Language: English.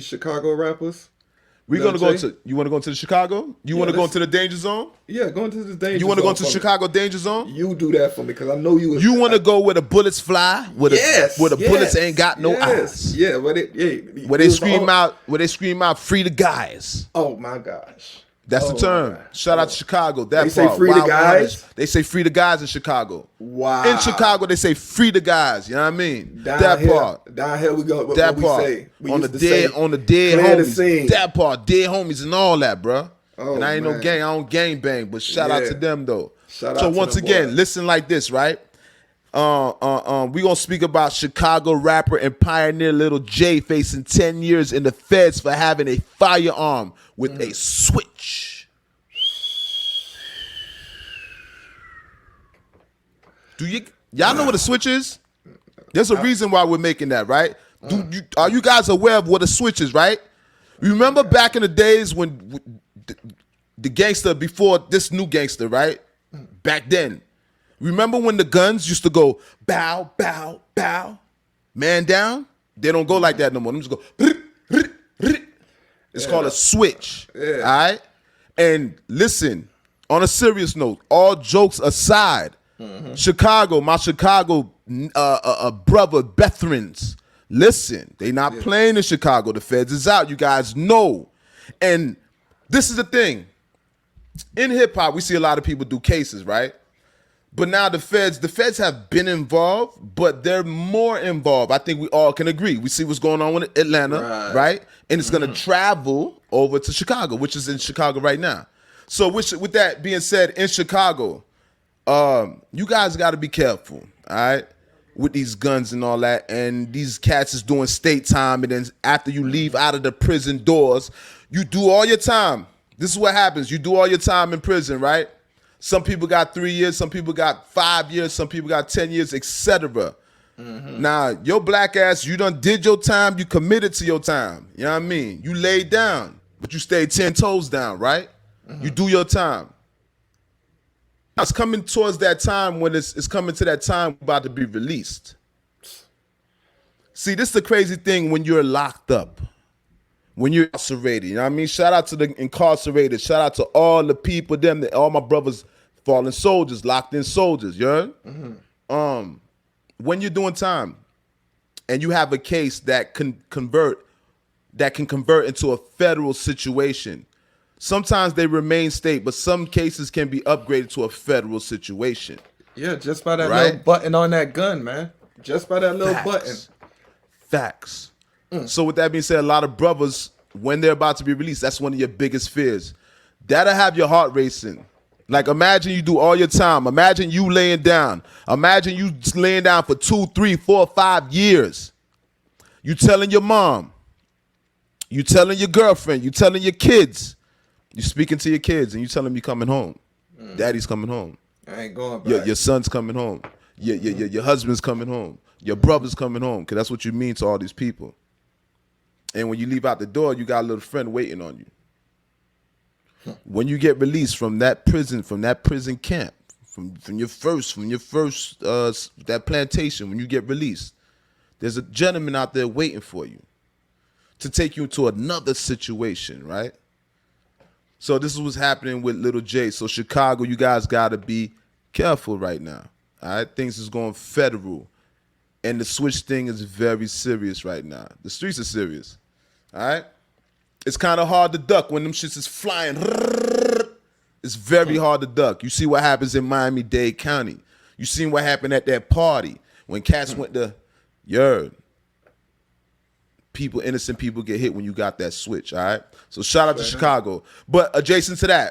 Chicago rappers. We're Lil gonna go Jay? to. You want to go to the Chicago? You want to go let's- into the danger zone? Yeah, going to the danger You want to go zone to the for me. Chicago danger zone? You do that for me because I know you. You want to go where the bullets fly? Where the bullets ain't got no eyes? Yeah, yeah, Where they scream out? Where they scream out? Free the guys. Oh my gosh. That's the term. Shout out to Chicago. That They say part. free the Wild guys? 100. They say free the guys in Chicago. Wow. In Chicago, they say free the guys. You know what I mean? Down that here, part. Down here we go. What That we part. say. We on the used to dead, say, on the dead clear the homies. scene. That part, dead homies and all that, bruh. Oh, and I ain't no man. gang. I don't gang bang, but shout out Yeah. to them though. Shout so out to once them again, boys. listen like this, right? We gonna speak about Chicago rapper and pioneer Lil Jay facing 10 years in the feds for having a firearm with a switch. Y'all know what a switch is? There's a reason why we're making that, right? Are you guys aware of what a switch is, right? Remember back in the days when the gangster before this new gangster, right? Back then. Remember when the guns used to go bow, bow, bow, man down? They don't go like that no more. Them just go. It's called a switch. Yeah. All right? And listen, on a serious note, all jokes aside, Chicago, my Chicago brother, Bethrans, listen, they not playing in Chicago. The feds is out. You guys know. And this is the thing. In hip hop, we see a lot of people do cases, right? But now the feds have been involved, but they're more involved. I think we all can agree. We see what's going on with Atlanta, right? And it's going to travel over to Chicago, which is in Chicago right now. So with that being said, in Chicago, you guys got to be careful, all right, with these guns and all that. And these cats is doing state time, and then after you leave out of the prison doors, you do all your time. This is what happens. You do all your time in prison, right? Some people got 3 years, some people got 5 years, some people got 10 years, etc. Now, your black ass, you done did your time, you committed to your time. You know what I mean? You laid down, but you stayed 10 toes down, right? You do your time. Now, it's coming towards that time when it's coming to that time about to be released. See, this is the crazy thing when you're locked up. When you're incarcerated, you know what I mean? Shout out to the incarcerated. Shout out to all the people, all my brothers, fallen soldiers, locked in soldiers, you heard? When you're doing time and you have a case that can convert into a federal situation, sometimes they remain state, but some cases can be upgraded to a federal situation. Yeah, just by that Right? little button on that gun, man. Just by that little button. Facts. So with that being said, a lot of brothers, when they're about to be released, that's one of your biggest fears. That'll have your heart racing. Like imagine you do all your time. Imagine you laying down. Imagine you just laying down for 2, 3, 4, 5 years. You telling your mom. You telling your girlfriend. You telling your kids. You speaking to your kids and you tell them you coming home. Daddy's coming home. I ain't going back. Your son's coming home. Your husband's coming home. Your brother's coming home. Because that's what you mean to all these people. And when you leave out the door, you got a little friend waiting on you. When you get released from that prison camp, from your first that plantation, when you get released, there's a gentleman out there waiting for you to take you to another situation, right? So this is what's happening with Lil Jay. So Chicago, you guys gotta be careful right now. All right, things is going federal. And the switch thing is very serious right now. The streets are serious. All right? It's kind of hard to duck when them shits is flying. It's very hard to duck. You see what happens in Miami-Dade County. You seen what happened at that party when cats went to, innocent people get hit when you got that switch, all right? So shout out to Chicago. But adjacent to that,